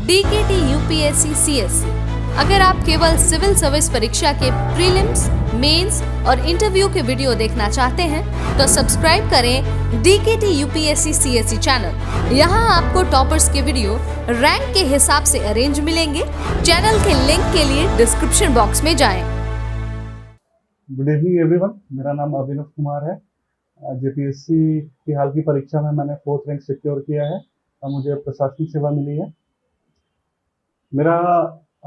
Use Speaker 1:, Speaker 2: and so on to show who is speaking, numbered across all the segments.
Speaker 1: DKT UPSC CSC. अगर आप केवल सिविल सर्विस परीक्षा के प्रीलिम्स, मेंस और इंटरव्यू के वीडियो देखना चाहते हैं तो सब्सक्राइब करें डीकेटी यूपीएससी सीएससी चैनल। यहां आपको टॉपर्स के वीडियो रैंक के हिसाब से अरेंज मिलेंगे। चैनल के लिंक के लिए डिस्क्रिप्शन बॉक्स में जाएं।
Speaker 2: गुड इवनिंग एवरीवन, मेरा नाम अभिनव कुमार है। जेपीएससी की हाल की परीक्षा में मैंने 4th रैंक सिक्योर किया है और मुझे प्रशासनिक सेवा मिली है। मेरा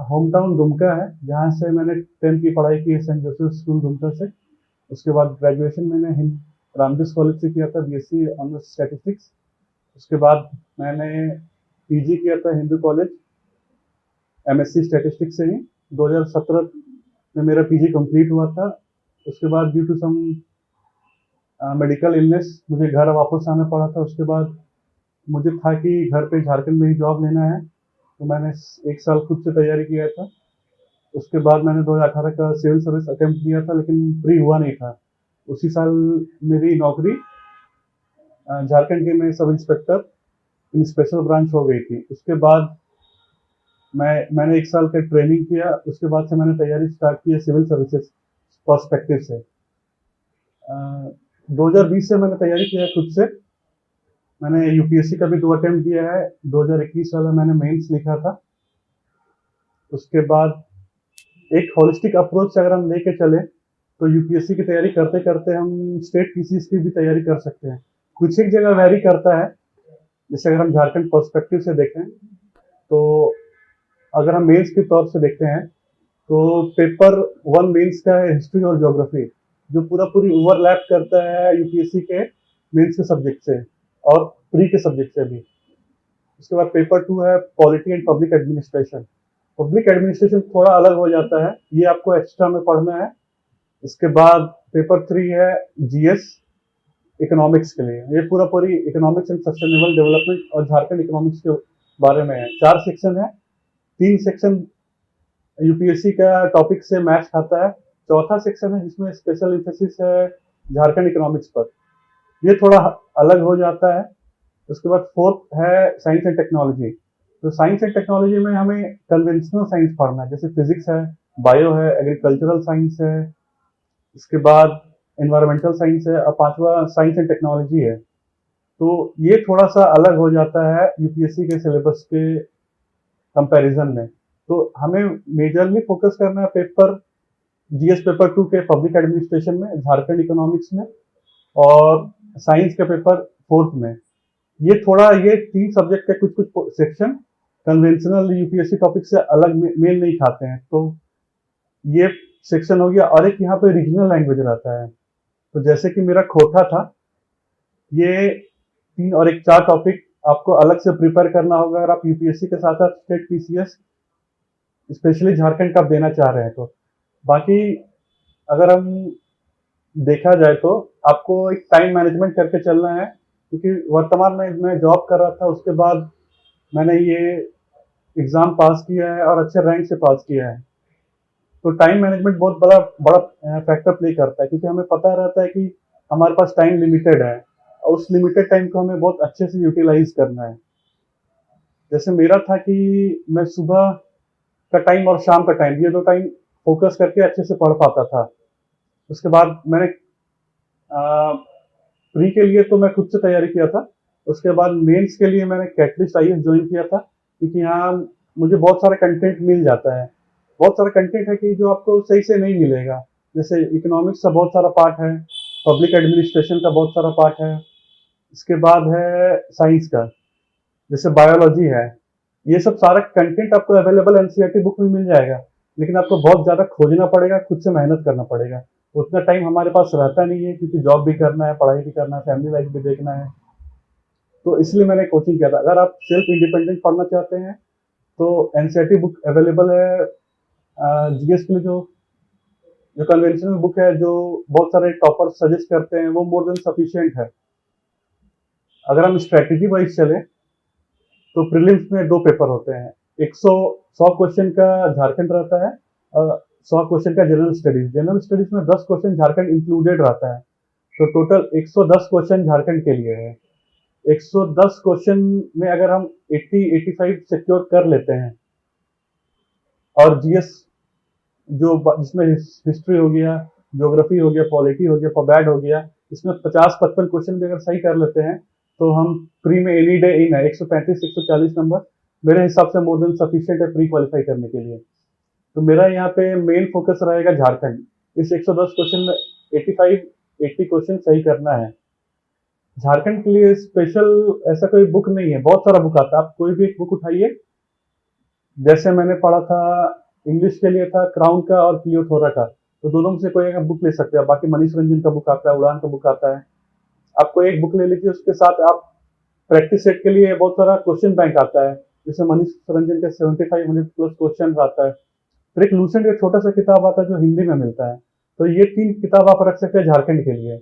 Speaker 2: होम टाउन दुमका है, जहाँ से मैंने 10th की पढ़ाई की है सेंट जोसेफ स्कूल दुमका से। उसके बाद ग्रेजुएशन मैंने रामदास कॉलेज से किया था, बीएससी ऑनर्स स्टैटिस्टिक्स। उसके बाद मैंने पीजी किया था हिंदू कॉलेज, एमएससी स्टैटिस्टिक्स से ही। 2017 में मेरा पीजी कंप्लीट हुआ था। उसके बाद due to some medical illness मुझे घर वापस आना पड़ा था। उसके बाद मुझे था कि घर पे झारखंड में ही जॉब लेना है, तो मैंने 1 साल खुद से तैयारी किया था। उसके बाद मैंने 2018 का सिविल सर्विस अटेम्प्ट दिया था, लेकिन फ्री हुआ नहीं था। उसी साल मेरी नौकरी झारखंड के में सब इंस्पेक्टर इन स्पेशल ब्रांच हो गई थी। उसके बाद मैंने 1 साल का ट्रेनिंग किया। उसके बाद से मैंने तैयारी स्टार्ट की है सिविल सर्विसेज पर्सपेक्टिव से। 2020 से मैंने तैयारी किया है खुद से। मैंने यूपीएससी का भी 2 अटेम्प्ट दिया है। 2021 वाला मैंने मेंस लिखा था। उसके बाद एक होलिस्टिक अप्रोच से अगर हम लेके चले तो यूपीएससी की तैयारी करते करते हम स्टेट पीसीएस की भी तैयारी कर सकते हैं। कुछ एक जगह वेरी करता है, जैसे अगर हम झारखंड पर्सपेक्टिव से देखें तो अगर हम मेंस के तौर से देखते हैं तो पेपर 1 मेंस का है हिस्ट्री और ज्योग्राफी, जो पूरी ओवरलैप करता है यूपीएससी के मेंस के सब्जेक्ट से और प्री के सब्जेक्ट से भी। उसके बाद पेपर 2 है polity and public administration. Public administration थोड़ा अलग हो जाता है, ये आपको एक्स्ट्रा में पढ़ना है। इसके बाद पेपर 3 है जीएस इकोनॉमिक्स के लिए। ये पूरी इकोनॉमिक्स एंड सस्टेनेबल डेवलपमेंट और झारखंड इकोनॉमिक्स के बारे में है। 4 सेक्शन है, 3 सेक्शन यूपीएससी का टॉपिक से मैच खाता है। चौथा सेक्शन है जिसमें स्पेशल एम्फेसिस है झारखंड इकोनॉमिक्स पर, ये थोड़ा अलग हो जाता है। उसके बाद 4th है साइंस एंड टेक्नोलॉजी। तो साइंस एंड टेक्नोलॉजी में हमें कन्वेंशनल साइंस पढ़ना है, जैसे फिजिक्स है, बायो है, एग्रीकल्चरल साइंस है। इसके बाद एनवायरमेंटल साइंस है और 5वां साइंस एंड टेक्नोलॉजी है। तो ये थोड़ा सा अलग हो जाता है यूपीएससी के सिलेबस के कंपैरिजन में। तो हमें मेजरली फोकस करना है पेपर जीएस पेपर 2 के पब्लिक एडमिनिस्ट्रेशन में, झारखंड इकोनॉमिक्स में और साइंस के पेपर 4th में। ये 3 सब्जेक्ट के कुछ सेक्शन कन्वेंशनल यूपीएससी टॉपिक से अलग मेल नहीं खाते हैं, तो ये सेक्शन हो गया। और एक यहाँ पे रीजनल लैंग्वेज रहता है, तो जैसे कि मेरा खोटा था, ये 3 और एक 4 टॉपिक आपको अलग से प्रिपेयर करना होगा अगर आप यूपीएससी के साथ साथ स्टेट पीसीएस स्पेशली झारखंड का देना चाह रहे हैं। तो बाकी अगर हम देखा जाए तो आपको एक टाइम मैनेजमेंट करके चलना है, क्योंकि वर्तमान में मैं जॉब कर रहा था। उसके बाद मैंने ये एग्जाम पास किया है और अच्छे रैंक से पास किया है। तो टाइम मैनेजमेंट बहुत बड़ा फैक्टर प्ले करता है, क्योंकि हमें पता रहता है कि हमारे पास टाइम लिमिटेड है और उस लिमिटेड टाइम को हमें बहुत अच्छे से यूटिलाइज करना है। जैसे मेरा था कि मैं सुबह का टाइम और शाम का टाइम, ये 2 टाइम फोकस करके अच्छे से पढ़ पाता था। उसके बाद मैंने प्री के लिए तो मैं खुद से तैयारी किया था। उसके बाद मेंस के लिए मैंने कैटलिस्ट आईएएस ज्वाइन किया था, क्योंकि यहाँ मुझे बहुत सारा कंटेंट मिल जाता है। बहुत सारा कंटेंट है कि जो आपको सही से नहीं मिलेगा, जैसे इकोनॉमिक्स का बहुत सारा पार्ट है, पब्लिक एडमिनिस्ट्रेशन का बहुत सारा पार्ट है। इसके बाद है साइंस का, जैसे बायोलॉजी है। ये सब सारा कंटेंट आपको अवेलेबल एनसीईआरटी बुक में मिल जाएगा, लेकिन आपको बहुत ज्यादा खोजना पड़ेगा, खुद से मेहनत करना पड़ेगा। उतना टाइम हमारे पास रहता नहीं है, क्योंकि जॉब भी करना है, पढ़ाई भी करना है, फैमिली लाइफ भी देखना है। तो इसलिए मैंने कोचिंग किया था। अगर आप सेल्फ इंडिपेंडेंट पढ़ना चाहते हैं तो एनसीईआरटी बुक अवेलेबल है। जीएस के लिए जो कन्वेंशनल बुक है, जो बहुत सारे टॉपर सजेस्ट करते हैं, वो मोर देन सफिशिएंट है। अगर हम स्ट्रेटेजी वाइज चले तो प्रीलिम्स में 2 पेपर होते हैं। 100 क्वेश्चन का झारखंड रहता है और 100 क्वेश्चन का जनरल स्टडीज। जनरल स्टडीज में 10 क्वेश्चन झारखंड इंक्लूडेड रहता है, तो टोटल 110 क्वेश्चन झारखंड के लिए है। 110 क्वेश्चन में अगर हम 80-85 सिक्योर कर लेते हैं, और जीएस जिसमें हिस्ट्री हो गया, ज्योग्राफी हो गया, पॉलिटी हो गया, पबैड हो गया, इसमें 50-55 क्वेश्चन भी अगर सही कर लेते हैं तो हम प्री में एनी डे इन है। 135-140 नंबर मेरे हिसाब से मोर देन सफिशिएंट है प्री क्वालिफाई करने के लिए। तो मेरा यहाँ पे मेन फोकस रहेगा झारखंड। इस 110 क्वेश्चन में 80 क्वेश्चन सही करना है। झारखंड के लिए स्पेशल ऐसा कोई बुक नहीं है, बहुत सारा बुक आता है, आप कोई भी एक बुक उठाइए। जैसे मैंने पढ़ा था, इंग्लिश के लिए था क्राउन का और क्लियोथोरा का, तो दोनों में से कोई एक बुक ले सकते हैं। बाकी मनीष रंजन का बुक आता है, उड़ान का बुक आता है, आप कोई एक बुक ले लीजिए। उसके साथ आप प्रैक्टिस सेट के लिए बहुत सारा क्वेश्चन बैंक आता है, जैसे मनीष रंजन का 7500 प्लस क्वेश्चन आता है। फिर एक लूसेंट का छोटा सा किताब आता है जो हिंदी में मिलता है। तो ये 3 किताब आप रख सकते हैं झारखंड के लिए।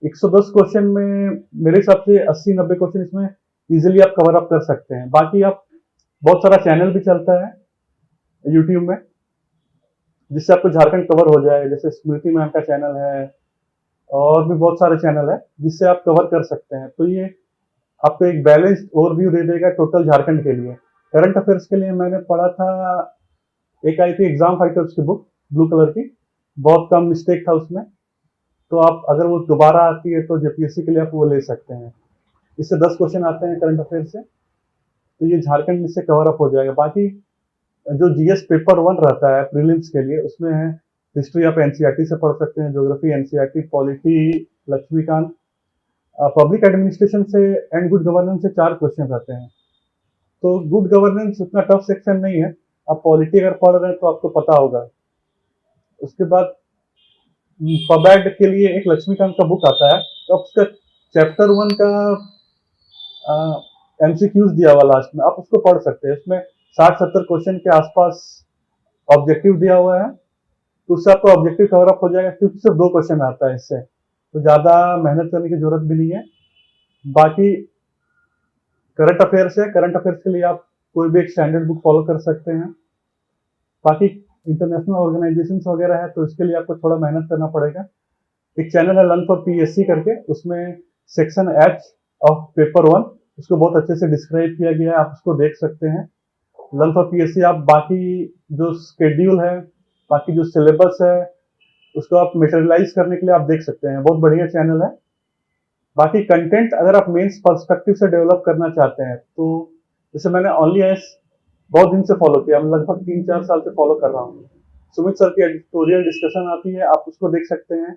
Speaker 2: 110 क्वेश्चन में मेरे हिसाब से 80-90 क्वेश्चन इसमें इजीली आप कवर अप कर सकते हैं। बाकी आप बहुत सारा चैनल भी चलता है यूट्यूब में, जिससे आपको झारखंड कवर हो जाए। जैसे स्मृति मैम का चैनल है और भी बहुत सारे चैनल है जिससे आप कवर कर सकते हैं। तो ये आपको एक बैलेंस्ड ओवरव्यू दे देगा टोटल झारखंड के लिए। करंट अफेयर्स के लिए मैंने पढ़ा था, एक आई थी एग्जाम फाइटर्स की बुक, ब्लू कलर की, बहुत कम मिस्टेक था उसमें। तो आप अगर वो दोबारा आती है तो जेपीएससी के लिए आप वो ले सकते हैं। इससे 10 क्वेश्चन आते हैं करंट अफेयर से, तो ये झारखंड में से कवर अप हो जाएगा। बाकी जो जीएस पेपर 1 रहता है प्रीलिम्स के लिए, उसमें है हिस्ट्री आप एनसीईआरटी से पढ़ सकते हैं, geography NCERT, polity Lakshmikant, public administration से एंड गुड गवर्नेंस से 4 क्वेश्चन आते हैं। तो गुड गवर्नेंस उतना टफ सेक्शन नहीं है, आप पॉलिटी अगर पढ़ रहे हैं तो आपको पता होगा। उसके बाद पबैड के लिए एक लक्ष्मीकांत का बुक आता है, तो उसका चैप्टर 1 का एमसीक्यूज दिया हुआ लास्ट में, आप उसको पढ़ सकते हैं। उसमें 60-70 क्वेश्चन के आसपास ऑब्जेक्टिव दिया हुआ है, तो उससे आपको ऑब्जेक्टिव कवर अप हो जाएगा, क्योंकि सिर्फ 2 क्वेश्चन आता है इससे, तो ज्यादा मेहनत करने की जरूरत भी नहीं है। बाकी करंट अफेयर्स है, करंट अफेयर्स के लिए आप कोई भी एक स्टैंडर्ड बुक फॉलो कर सकते हैं। बाकी इंटरनेशनल ऑर्गेनाइजेशंस वगैरह है तो इसके लिए आपको थोड़ा मेहनत करना पड़ेगा। एक चैनल है लर्न फॉर पीएससी करके, उसमें सेक्शन एच ऑफ पेपर 1 उसको बहुत अच्छे से डिस्क्राइब किया गया है, आप उसको देख सकते हैं। लर्न फॉर पीएससी आप बाकी जो स्केड्यूल है, बाकी जो सिलेबस है, उसको आप मटेरियलाइज करने के लिए आप देख सकते हैं, बहुत बढ़िया चैनल है। बाकी कंटेंट अगर आप मेंस पर्सपेक्टिव से डेवलप करना चाहते हैं, तो जैसे मैंने ओनली एस बहुत दिन से फॉलो किया, मैं लगभग 3-4 साल से फॉलो कर रहा हूँ। सुमित सर की एडिटोरियल डिस्कशन आती है, आप उसको देख सकते हैं।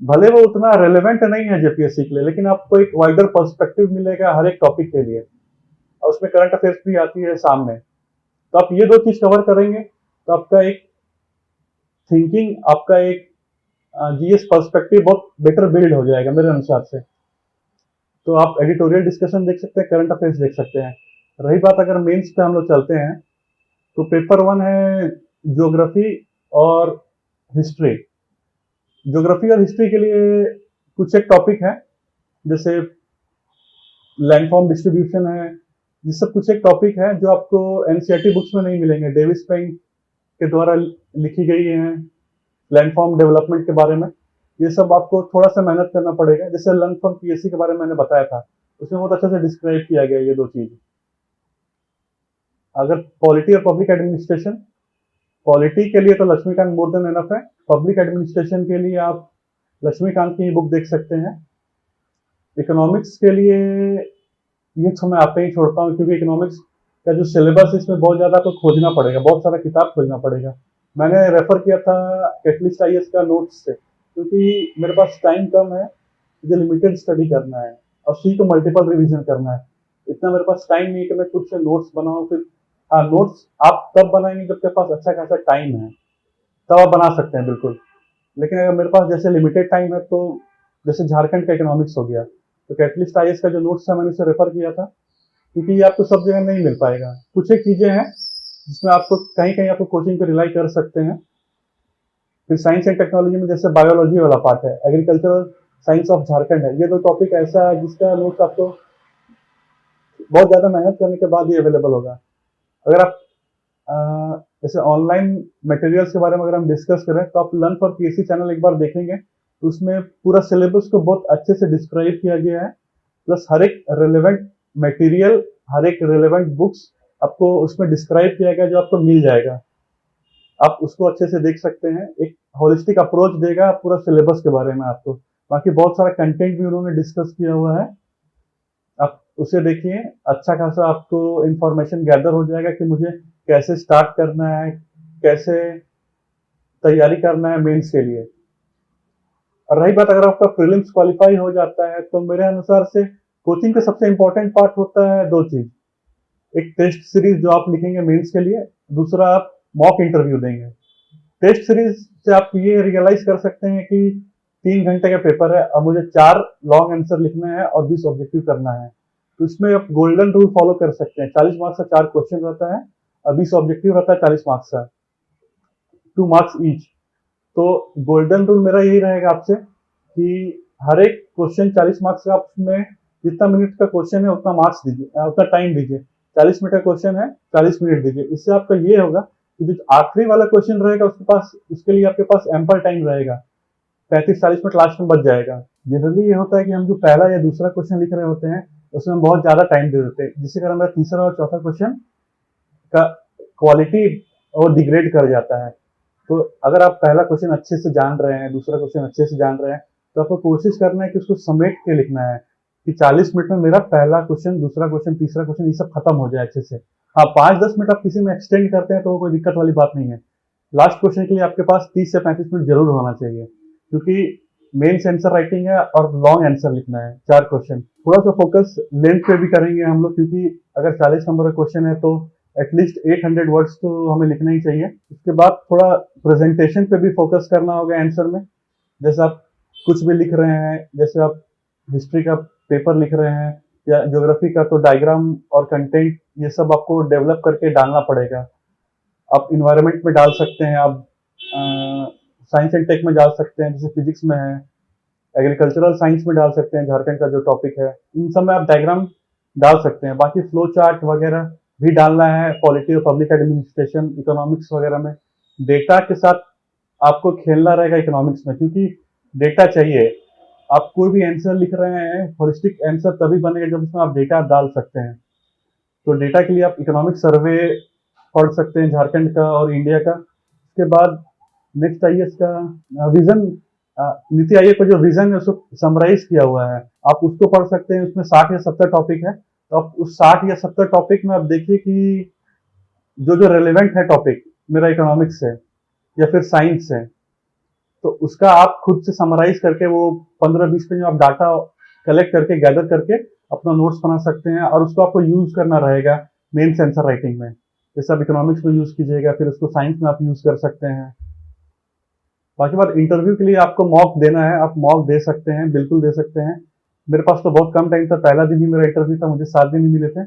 Speaker 2: भले वो उतना रेलेवेंट नहीं है जेपीएससी के लिए, लेकिन आपको एक वाइडर पर्सपेक्टिव मिलेगा हर एक टॉपिक के लिए, और उसमें करंट अफेयर्स भी आती है सामने। तो आप ये 2 चीज कवर करेंगे तो आपका एक थिंकिंग, आपका एक जीएस पर्सपेक्टिव बहुत बेटर बिल्ड हो जाएगा मेरे अनुसार से। तो आप एडिटोरियल डिस्कशन देख सकते हैं, करंट अफेयर्स देख सकते हैं। रही बात अगर मेंस पे हम लोग चलते हैं, तो पेपर 1 है ज्योग्राफी और हिस्ट्री। ज्योग्राफी और हिस्ट्री के लिए कुछ एक टॉपिक है, जैसे लैंडफॉर्म डिस्ट्रीब्यूशन है, ये सब कुछ एक टॉपिक है जो आपको एनसीईआरटी बुक्स में नहीं मिलेंगे, डेविस पेंग के द्वारा लिखी गई है लैंडफॉर्म डेवलपमेंट के बारे में। ये सब आपको थोड़ा सा मेहनत करना पड़ेगा। जैसे लर्न फॉर पीएससी के बारे में मैंने बताया था, उसमें बहुत अच्छे से डिस्क्राइब किया गया ये 2 चीज। अगर पॉलिटी और पब्लिक एडमिनिस्ट्रेशन, पॉलिटी के लिए तो लक्ष्मीकांत मोर देन एनफ है, पब्लिक एडमिनिस्ट्रेशन के लिए आप लक्ष्मीकांत की बुक देख सकते हैं। इकोनॉमिक्स के लिए ये तो मैं आप पे ही छोड़ता हूँ, क्योंकि इकोनॉमिक्स का जो सिलेबस है इसमें बहुत ज्यादा आपको खोजना पड़ेगा, बहुत सारा किताब खोजना पड़ेगा। मैंने रेफर किया था कैटलिस्ट आईएएस का नोट्स से, क्योंकि मेरे पास टाइम कम है, मुझे लिमिटेड स्टडी करना है और सी को मल्टीपल रिवीजन करना है। इतना मेरे पास टाइम नहीं है कि मैं खुद से नोट्स बनाऊं। फिर हाँ, नोट्स आप तब बनाएंगे जब आपके पास अच्छा खासा टाइम है, तब आप बना सकते हैं बिल्कुल। लेकिन अगर मेरे पास जैसे लिमिटेड टाइम है, तो जैसे झारखंड का इकोनॉमिक्स हो गया, तो कैटलिस्ट आईएएस का जो नोट्स है मैंने उसे रेफर किया था, क्योंकि ये आपको सब जगह नहीं मिल पाएगा। कुछ एक चीजें हैं जिसमें आपको कहीं कहीं आपको कोचिंग पे रिलाई कर सकते हैं। फिर साइंस एंड टेक्नोलॉजी में जैसे बायोलॉजी वाला पार्ट है, एग्रीकल्चरल साइंस ऑफ झारखंड है, ये 2 टॉपिक ऐसा है जिसका नोट्स आपको बहुत ज्यादा मेहनत करने के बाद ही अवेलेबल होगा। अगर आप जैसे ऑनलाइन मटेरियल्स के बारे में अगर हम डिस्कस करें, तो आप लर्न फॉर पीएससी चैनल एक बार देखेंगे, तो उसमें पूरा सिलेबस को बहुत अच्छे से डिस्क्राइब किया गया है। प्लस हर एक रिलेवेंट मटेरियल, हर एक रिलेवेंट बुक्स आपको उसमें डिस्क्राइब किया गया जो आपको मिल जाएगा। आप उसको अच्छे से देख सकते हैं, एक होलिस्टिक अप्रोच देगा पूरा सिलेबस के बारे में आपको। बाकी बहुत सारा कंटेंट भी उन्होंने डिस्कस किया हुआ है, आप उसे देखिए, अच्छा खासा आपको इंफॉर्मेशन गैदर हो जाएगा कि मुझे कैसे स्टार्ट करना है, कैसे तैयारी करना है मेंस के लिए। और रही बात अगर आपका प्रीलिम्स क्वालिफाई हो जाता है तो मेरे अनुसार से कोचिंग का सबसे इंपॉर्टेंट पार्ट होता है दो चीज। एक टेस्ट सीरीज जो आप लिखेंगे मेंस के लिए, दूसरा आप मॉक इंटरव्यू देंगे। टेस्ट सीरीज से आप ये रियलाइज कर सकते हैं कि 3 घंटे का पेपर है और मुझे 4 लॉन्ग आंसर लिखना है और 20 ऑब्जेक्टिव करना है, तो इसमें आप गोल्डन रूल फॉलो कर सकते हैं। 40 मार्क्स का 4 क्वेश्चन रहता है और 20 ऑब्जेक्टिव रहता है 40 मार्क्स का, 2 मार्क्स ईच। तो गोल्डन रूल मेरा यही रहेगा आपसे कि हर एक क्वेश्चन 40 मार्क्स का, आप उसमें जितना मिनट का क्वेश्चन है उतना मार्क्स दीजिए, उतना टाइम दीजिए। 40 मिनट का क्वेश्चन है, 40 मिनट दीजिए। इससे आपका ये होगा कि जो आखिरी वाला क्वेश्चन रहेगा उसके पास, उसके लिए आपके पास एम्पल टाइम रहेगा, 35-40 मिनट लास्ट में बच जाएगा। जनरली ये होता है कि हम जो पहला या दूसरा क्वेश्चन लिख रहे होते हैं उसमें हम बहुत ज्यादा टाइम दे देते हैं, जिससे कारण हमारा तीसरा और चौथा क्वेश्चन का क्वालिटी और डिग्रेड कर जाता है। तो अगर आप पहला क्वेश्चन अच्छे से जान रहे हैं, दूसरा क्वेश्चन अच्छे से जान रहे हैं, तो आपको कोशिश करना है कि उसको समेट के लिखना है कि 40 मिनट में मेरा पहला क्वेश्चन, दूसरा क्वेश्चन, तीसरा क्वेश्चन, ये सब खत्म हो जाए अच्छे से। हाँ, 5-10 मिनट आप किसी में एक्सटेंड करते हैं तो कोई दिक्कत वाली बात नहीं है। लास्ट क्वेश्चन के लिए आपके पास 30 से 35 मिनट जरूर होना चाहिए, क्योंकि मेंस आंसर राइटिंग है और लॉन्ग आंसर लिखना है, 4 क्वेश्चन। थोड़ा सा फोकस लेंथ पे भी करेंगे हम लोग, क्योंकि अगर 40 नंबर का क्वेश्चन है तो एटलीस्ट 800 वर्ड्स तो हमें लिखना ही चाहिए। उसके बाद थोड़ा प्रेजेंटेशन पे भी फोकस करना होगा आंसर में। जैसे आप कुछ भी लिख रहे हैं, जैसे आप हिस्ट्री का पेपर लिख रहे हैं या ज्योग्राफी का, तो डायग्राम और कंटेंट ये सब आपको डेवलप करके डालना पड़ेगा। आप इन्वायरमेंट में डाल सकते हैं, आप साइंस एंड टेक में डाल सकते हैं, जैसे फिजिक्स में है, एग्रीकल्चरल साइंस में डाल सकते हैं, झारखंड का जो टॉपिक है, इन सब में आप डायग्राम डाल सकते हैं। बाकी फ्लो चार्ट वगैरह भी डालना है, पॉलिटी और पब्लिक एडमिनिस्ट्रेशन, इकोनॉमिक्स वगैरह में। डेटा के साथ आपको खेलना रहेगा इकोनॉमिक्स में, क्योंकि डेटा चाहिए। आप कोई भी आंसर लिख रहे हैं, होलिस्टिक आंसर तभी बनेगा जब उसमें आप डेटा डाल सकते हैं। तो डेटा के लिए आप इकोनॉमिक सर्वे पढ़ सकते हैं झारखंड का और इंडिया का। उसके बाद नेक्स्ट आइए इसका विजन, नीति आयोग का जो विजन है उसको समराइज किया हुआ है, आप उसको पढ़ सकते हैं। उसमें 60 या 70 टॉपिक है, तो आप उस 60 या 70 टॉपिक में आप देखिए कि जो जो रेलेवेंट है टॉपिक मेरा इकोनॉमिक्स से या फिर साइंस से, तो उसका आप खुद से समराइज करके वो 15-20 पेज में आप डाटा कलेक्ट करके, गैदर करके अपना नोट्स बना सकते हैं, और उसको आपको यूज करना रहेगा मेंस आंसर राइटिंग में। जैसे आप इकोनॉमिक्स में यूज कीजिएगा, फिर उसको साइंस में आप यूज कर सकते हैं। बाकी बात, इंटरव्यू के लिए आपको मॉक देना है, आप मॉक दे सकते हैं, बिल्कुल दे सकते हैं। मेरे पास तो बहुत कम टाइम था, पहला दिन ही मेरा इंटरव्यू था, मुझे 7 दिन ही मिले थे।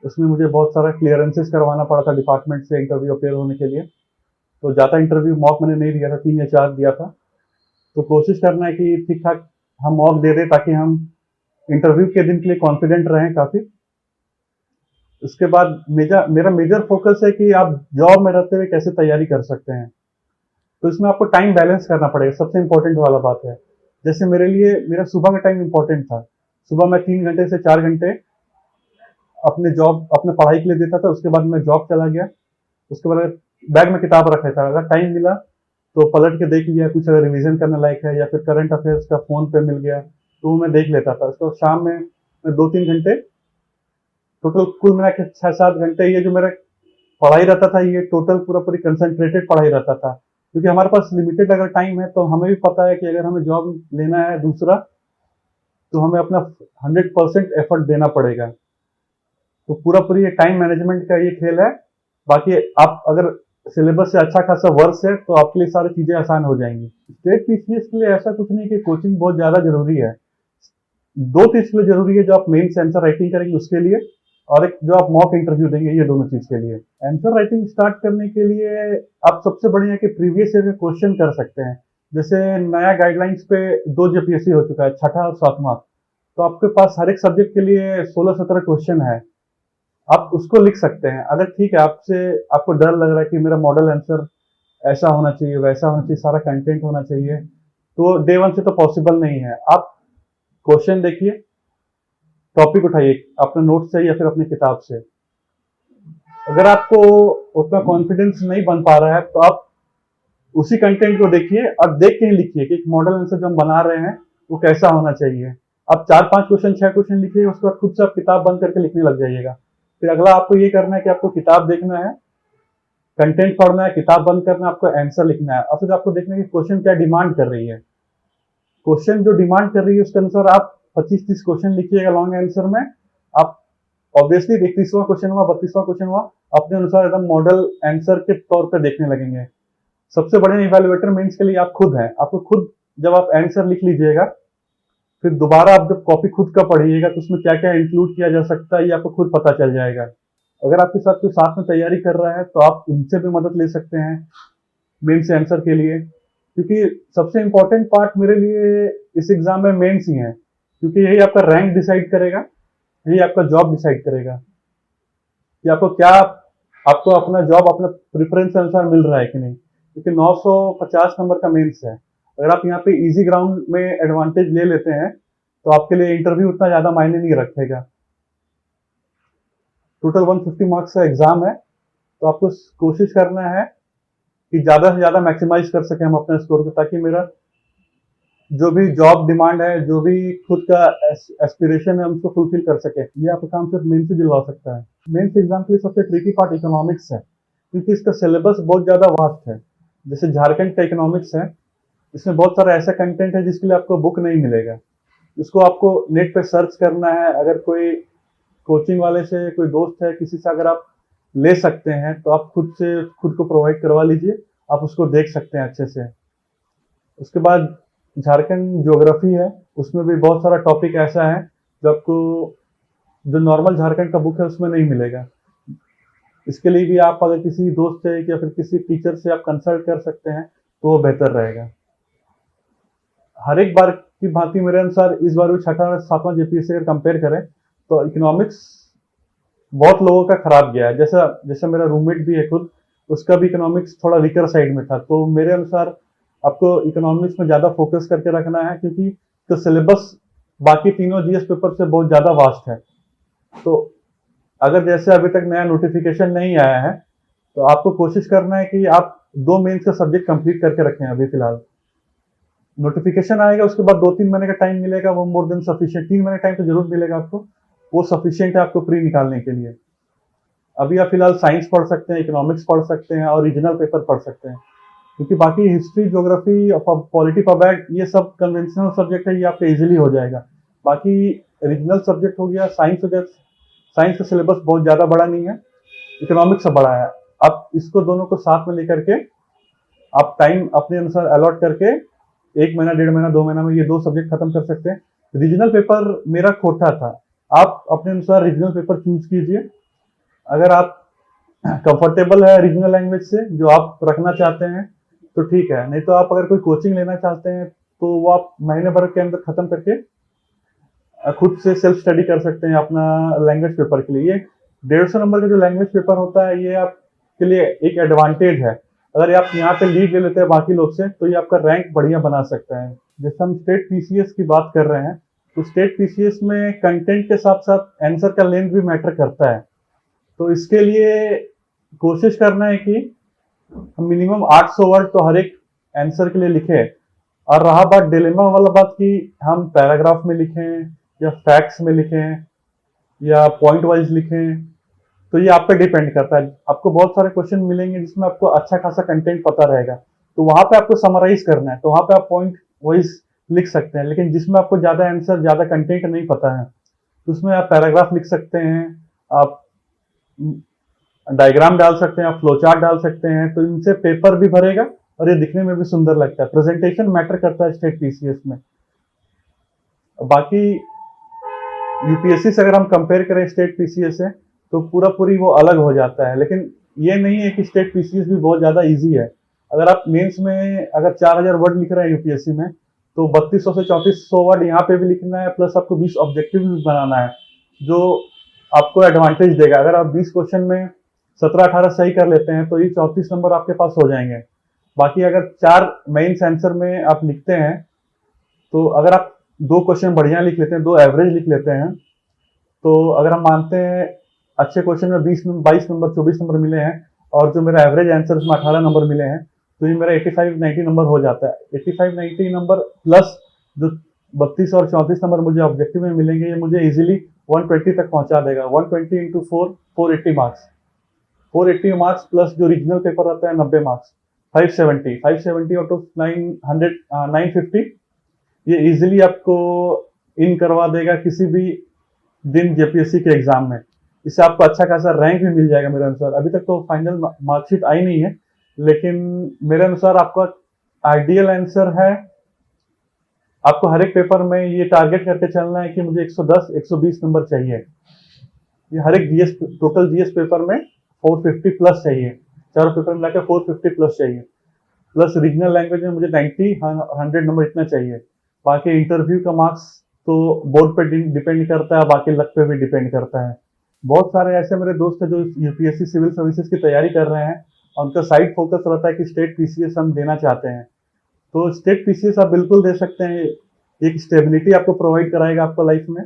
Speaker 2: उसमें मुझे बहुत सारा क्लियरेंसेस करवाना पड़ा था डिपार्टमेंट से इंटरव्यू अपेयर होने के लिए। तो ज़्यादा इंटरव्यू मॉक मैंने नहीं दिया था, 3 या 4 दिया था। तो कोशिश करना है कि ठीक ठाक हम मॉक दे दें, ताकि हम इंटरव्यू के दिन के लिए कॉन्फिडेंट रहें काफ़ी। उसके बाद मेरा मेजर फोकस है कि आप जॉब में रहते हुए कैसे तैयारी कर सकते हैं। तो इसमें आपको टाइम बैलेंस करना पड़ेगा, सबसे इंपॉर्टेंट वाला बात है। जैसे मेरे लिए मेरा सुबह का टाइम इंपॉर्टेंट था। सुबह मैं 3 घंटे से 4 घंटे अपने पढ़ाई के लिए देता था। उसके बाद मैं जॉब चला गया। उसके बाद बैग में किताब रखा था, अगर टाइम मिला तो पलट के देख लिया, कुछ अगर रिवीजन करने लायक है या फिर करंट अफेयर्स का फोन पे मिल गया तो मैं देख लेता था। उसके बाद शाम में मैं 2-3 घंटे, टोटल कुल मिला के 6-7 घंटे ये जो मेरा पढ़ाई रहता था, ये टोटल पूरी कंसंट्रेटेड पढ़ाई रहता था। क्योंकि हमारे पास लिमिटेड अगर टाइम है, तो हमें भी पता है कि अगर हमें जॉब लेना है दूसरा, तो हमें अपना 100% एफर्ट देना पड़ेगा। तो पूरी ये टाइम मैनेजमेंट का ये खेल है। बाकी आप अगर सिलेबस से अच्छा खासा वर्ष है तो आपके लिए सारी चीजें आसान हो जाएंगी। स्टेट पीसीएस के लिए ऐसा कुछ नहीं कि कोचिंग बहुत ज्यादा जरूरी है। 2 चीज के लिए जरूरी है, जो आप मेंस आंसर राइटिंग करेंगे उसके लिए, और एक जो आप मॉक इंटरव्यू देंगे, ये दोनों चीज के लिए। आंसर राइटिंग स्टार्ट करने के लिए आप सबसे बढ़िया कि प्रीवियस ईयर के क्वेश्चन कर सकते हैं। जैसे नया गाइडलाइंस पे 2 जेपीएससी हो चुका है, 6ठा और 7वां, तो आपके पास हर एक सब्जेक्ट के लिए 16-17 क्वेश्चन है, आप उसको लिख सकते हैं। अगर ठीक है, आपको डर लग रहा है कि मेरा मॉडल आंसर ऐसा होना चाहिए, वैसा होना चाहिए, सारा कंटेंट होना चाहिए, तो डे 1 से तो पॉसिबल नहीं है। आप क्वेश्चन देखिए, टॉपिक उठाइए अपने नोट से या फिर अपनी किताब से। अगर आपको उतना कॉन्फिडेंस नहीं बन पा रहा है तो आप उसी कंटेंट को देखिए और देख के ही लिखिए कि एक मॉडल आंसर जो हम बना रहे हैं वो कैसा होना चाहिए। आप 4-5 क्वेश्चन 6 क्वेश्चन लिखिए, उसके बाद खुद से आप किताब बंद करके लिखने लग जाइएगा। फिर अगला आपको ये करना है कि आपको किताब देखना है, कंटेंट पढ़ना है, किताब बंद करना है, आपको आंसर लिखना है और फिर आपको देखना है कि क्वेश्चन क्या डिमांड कर रही है। क्वेश्चन जो डिमांड कर रही है उसके अनुसार आप 25-30 क्वेश्चन लिखिएगा लॉन्ग आंसर में। आप ऑब्वियसली 31वां क्वेश्चन हुआ, 32वां क्वेश्चन हुआ, अपने अनुसार एकदम मॉडल आंसर के तौर पे देखने लगेंगे। सबसे बड़े इवैल्यूएटर मेंस के लिए आप खुद हैं। आपको खुद जब आप आंसर लिख लीजिएगा, फिर दोबारा आप जब कॉपी खुद का पढ़िएगा तो उसमें क्या क्या इंक्लूड किया जा सकता है ये आपको खुद पता चल जाएगा। अगर आपके साथ कोई साथ में तैयारी कर रहा है तो आप उनसे भी मदद ले सकते हैं मेंस आंसर के लिए, क्योंकि सबसे इंपॉर्टेंट पार्ट मेरे लिए इस एग्जाम में मेंस ही है, क्योंकि यही आपका रैंक डिसाइड करेगा, यही आपका जॉब डिसाइड करेगा कि आपको अपना जॉब अपने प्रेफरेंस अनुसार मिल रहा है कि नहीं। क्योंकि 950 नंबर का मेंस है। अगर आप यहाँ पे इजी ग्राउंड में एडवांटेज ले लेते हैं तो आपके लिए इंटरव्यू उतना ज्यादा मायने नहीं रखेगा। टोटल 150 मार्क्स का एग्जाम है, तो आपको कोशिश करना है कि ज्यादा से ज्यादा मैक्सिमाइज कर सके हम अपने स्कोर को, ताकि मेरा जो भी जॉब डिमांड है, जो भी खुद का एस्पिरेशन है, हम उसको फुलफिल कर सके। ये आपका काम सिर्फ मेंस से दिलवा सकता है। मेंस एग्जाम के लिए सबसे ट्रिकी पार्ट इकोनॉमिक्स है, क्योंकि इसका सिलेबस बहुत ज्यादा वास्ट है। जैसे झारखंड का इकोनॉमिक्स है, इसमें बहुत सारा ऐसा कंटेंट है जिसके लिए आपको बुक नहीं मिलेगा। इसको आपको नेट पे सर्च करना है। अगर कोई कोचिंग वाले से, कोई दोस्त है, किसी से अगर आप ले सकते हैं तो आप खुद को प्रोवाइड करवा लीजिए, आप उसको देख सकते हैं अच्छे से। उसके बाद झारखंड ज्योग्राफी है, उसमें भी बहुत सारा टॉपिक ऐसा है जो नॉर्मल झारखंड का बुक है उसमें नहीं मिलेगा। इसके लिए भी आप अगर किसी दोस्त से या फिर किसी टीचर से आप कंसल्ट कर सकते हैं तो वो बेहतर रहेगा। हर एक बार की भांति मेरे अनुसार इस बार भी 6वां और 7वां जेपीएससी अगर कंपेयर करें तो इकोनॉमिक्स बहुत लोगों का खराब गया है। जैसा मेरा रूममेट भी है खुद, उसका भी इकोनॉमिक्स थोड़ा वीकर साइड में था। तो मेरे अनुसार आपको इकोनॉमिक्स में ज्यादा फोकस करके रखना है, क्योंकि तो सिलेबस बाकी तीनों जीएस पेपर से बहुत ज्यादा वास्ट है। तो अगर जैसे अभी तक नया नोटिफिकेशन नहीं आया है तो आपको कोशिश करना है कि आप 2 मेंस का सब्जेक्ट कंप्लीट करके रखें। अभी फिलहाल नोटिफिकेशन आएगा, उसके बाद 2-3 महीने का टाइम मिलेगा, वो मोर देन सफिशिएंट। 3 महीने टाइम तो जरूर मिलेगा आपको, वो सफिशिएंट है आपको प्री निकालने के लिए। अभी आप फिलहाल साइंस पढ़ सकते हैं, इकोनॉमिक्स पढ़ सकते हैं और रीजनल पेपर पढ़ सकते हैं, क्योंकि बाकी हिस्ट्री, ज्योग्राफी, पॉलिटी, पब्लिक, ये सब कन्वेंशनल सब्जेक्ट है, ये आपका इजीली हो जाएगा। बाकी रीजनल सब्जेक्ट हो गया, साइंस हो गया, साइंस का सिलेबस बहुत ज्यादा बड़ा नहीं है, इकोनॉमिक्स से बड़ा है। आप इसको दोनों को साथ में लेकर के आप टाइम अपने अनुसार अलॉट करके 1 महीना, 1.5 महीना, 2 महीना में ये 2 सब्जेक्ट खत्म कर सकते हैं। रीजनल पेपर मेरा खोटा था, आप अपने अनुसार रीजनल पेपर चूज कीजिए। अगर आप कंफर्टेबल है रीजनल लैंग्वेज से जो आप रखना चाहते हैं तो ठीक है, नहीं तो आप अगर कोई कोचिंग लेना चाहते हैं तो वो आप महीने भर के अंदर खत्म करके खुद से सेल्फ स्टडी कर सकते हैं अपना लैंग्वेज पेपर के लिए। 150 नंबर का जो लैंग्वेज पेपर होता है ये आपके लिए एक एडवांटेज है। अगर आप यहाँ पे लीड ले लेते हैं बाकी लोग से तो ये आपका रैंक बढ़िया बना सकता है। जैसे हम स्टेट पीसीएस की बात कर रहे हैं तो स्टेट पीसीएस में कंटेंट के साथ साथ आंसर का लेंथ भी मैटर करता है। तो इसके लिए कोशिश करना है कि हम मिनिमम 800 वर्ड तो हर एक आंसर के लिए लिखें। और रहा बात डिलेमा वाला बात कि हम पैराग्राफ में लिखें या फैक्ट्स में लिखें या पॉइंट वाइज लिखें, तो ये आप पे डिपेंड करता है। आपको बहुत सारे क्वेश्चन मिलेंगे जिसमें आपको अच्छा खासा कंटेंट पता रहेगा, तो वहां पे आपको समराइज करना है, तो वहां पे आप पॉइंट वाइज लिख सकते हैं। लेकिन जिसमें आपको ज्यादा आंसर, ज्यादा कंटेंट नहीं पता है तो उसमें आप पैराग्राफ लिख सकते हैं, आप डायग्राम डाल सकते हैं, आप फ्लो चार्ट डाल सकते हैं। तो इनसे पेपर भी भरेगा और ये दिखने में भी सुंदर लगता है। प्रेजेंटेशन मैटर करता है स्टेट पीसीएस में। बाकी यूपीएससी से अगर हम कंपेयर करें स्टेट पीसीएस से तो पूरी वो अलग हो जाता है। लेकिन ये नहीं है कि स्टेट पीसीएस भी बहुत ज्यादा इजी है। अगर आप मेंस में अगर 4000 वर्ड लिख रहे हैं यूपीएससी में तो 3200 से 3400 वर्ड यहाँ पे भी लिखना है, प्लस आपको 20 ऑब्जेक्टिव भी बनाना है जो आपको एडवांटेज देगा। अगर आप 20 क्वेश्चन में 17-18 सही कर लेते हैं तो ये 34 नंबर आपके पास हो जाएंगे। बाकी अगर 4 मेंस आंसर में आप लिखते हैं तो अगर आप 2 क्वेश्चन बढ़िया लिख लेते हैं, 2 एवरेज लिख लेते हैं तो अगर हम मानते हैं अच्छे क्वेश्चन में 22 नंबर 24 नंबर मिले हैं और जो मेरा एवरेज आंसर उसमें 18 नंबर मिले हैं, तो ये मेरा 85-90 नंबर हो जाता है। 85-90 नंबर प्लस जो 32 और 34 नंबर मुझे ऑब्जेक्टिव में मिलेंगे, ये मुझे इजीली 120 तक पहुंचा देगा। 120 इंटू 4 480 मार्क्स, 480 मार्क्स प्लस जो रीजनल पेपर आता है 90 मार्क्स, 570 आउट ऑफ 950, ये इजीली आपको इन करवा देगा किसी भी दिन जेपीएससी के एग्जाम में। इससे आपको अच्छा खासा रैंक भी मिल जाएगा मेरे अनुसार। अभी तक तो फाइनल मार्कशीट आई नहीं है, लेकिन मेरे अनुसार आपका आइडियल आंसर है, आपको हर एक पेपर में ये टारगेट करके चलना है कि मुझे 110-120 नंबर चाहिए। ये हर एक जीएस, टोटल जीएस पेपर में 450 प्लस चाहिए, चारों पेपर में लाकर 450 प्लस चाहिए। प्लस रीजनल लैंग्वेज में मुझे 90-100 नंबर इतना चाहिए। बाकी इंटरव्यू का मार्क्स तो बोर्ड पे डिपेंड करता है, बाकी लक पे भी डिपेंड करता है। बहुत सारे ऐसे मेरे दोस्त हैं जो यूपीएससी सिविल सर्विसेज की तैयारी कर रहे हैं और उनका साइड फोकस रहता है कि स्टेट पीसीएस हम देना चाहते हैं। तो स्टेट पीसीएस आप बिल्कुल दे सकते हैं, एक स्टेबिलिटी आपको प्रोवाइड कराएगा आपको लाइफ में।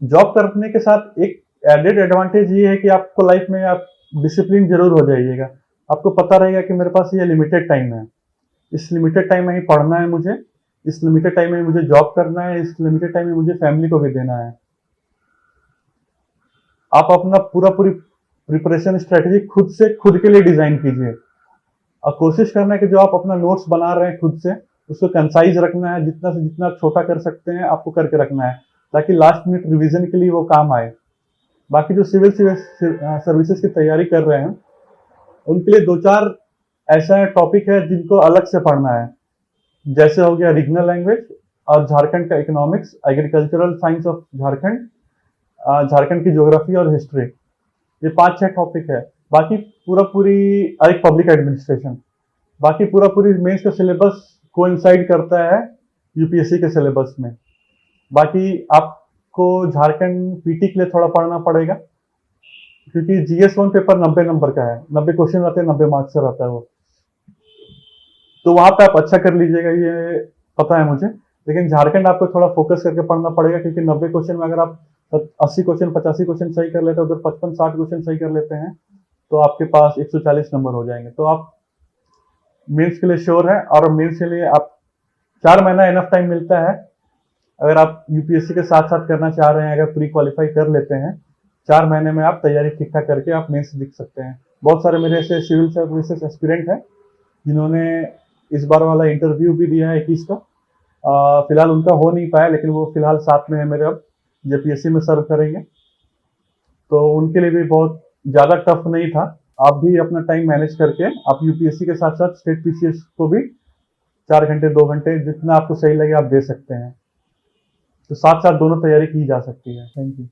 Speaker 2: जॉब करने के साथ एक एडेड एडवांटेज ये है कि आपको लाइफ में आप डिसिप्लिन जरूर हो जाइएगा। आपको पता रहेगा कि मेरे पास ये लिमिटेड टाइम है, इस लिमिटेड टाइम में ही पढ़ना है मुझे, इस लिमिटेड टाइम में मुझे जॉब करना है, इस लिमिटेड टाइम में मुझे फैमिली को भी देना है। आप अपना पूरी प्रिपरेशन स्ट्रेटेजी खुद के लिए डिजाइन कीजिए और कोशिश करना है कि जो आप अपना नोट्स बना रहे हैं खुद से, उसको कंसाइज रखना है, जितना से जितना छोटा कर सकते हैं आपको करके रखना है, ताकि लास्ट मिनट रिवीजन के लिए वो काम आए। बाकी जो सिविल सर्विसेज की तैयारी कर रहे हैं उनके लिए 2-4 ऐसा टॉपिक है जिनको अलग से पढ़ना है, जैसे हो गया रीजनल लैंग्वेज और झारखंड का economics, agricultural science of Jharkhand, Jharkhand की ज्योग्राफी और हिस्ट्री, ये 5-6 टॉपिक है। बाकी पूरी एक पब्लिक एडमिनिस्ट्रेशन, बाकी पूरी मेंस का सिलेबस कोइंसाइड करता है यूपीएससी के सिलेबस में। बाकी आपको झारखंड पीटी के लिए थोड़ा पढ़ना पड़ेगा, क्योंकि जीएस1 पेपर 90 नंबर का है, 90 क्वेश्चन रहते हैं, 90 मार्क्स से रहता है वो, तो वहां पे आप अच्छा कर लीजिएगा, ये पता है मुझे। लेकिन झारखंड आपको थोड़ा फोकस करके पढ़ना पड़ेगा, क्योंकि 90 क्वेश्चन में अगर आप 80 क्वेश्चन 85 क्वेश्चन सही कर लेते हैं, उधर 55-60 क्वेश्चन सही कर लेते हैं, तो आपके पास 140 नंबर हो जाएंगे। तो आप मेंस के लिए श्योर है, और मेंस के लिए आप 4 महीना इनफ टाइम मिलता है। अगर आप यूपीएससी के साथ साथ करना चाह रहे हैं, अगर प्री क्वालिफाई कर लेते हैं, 4 महीने में आप तैयारी ठीक ठाक करके आप मेंस दिख सकते हैं। बहुत सारे मेरे ऐसे सिविल सर्विसेज एस्पिरेंट हैं जिन्होंने इस बार वाला इंटरव्यू भी दिया है 21 का। फिलहाल उनका हो नहीं पाया, लेकिन वो फिलहाल साथ में है मेरे, अब जेपीएससी में सर्व करेंगे, तो उनके लिए भी बहुत ज़्यादा टफ नहीं था। आप भी अपना टाइम मैनेज करके आप यूपीएससी के साथ साथ स्टेट पीसीएस को भी 4 घंटे 2 घंटे जितना आपको सही लगे आप दे सकते हैं। तो साथ साथ दोनों तैयारी की जा सकती है। Thank you.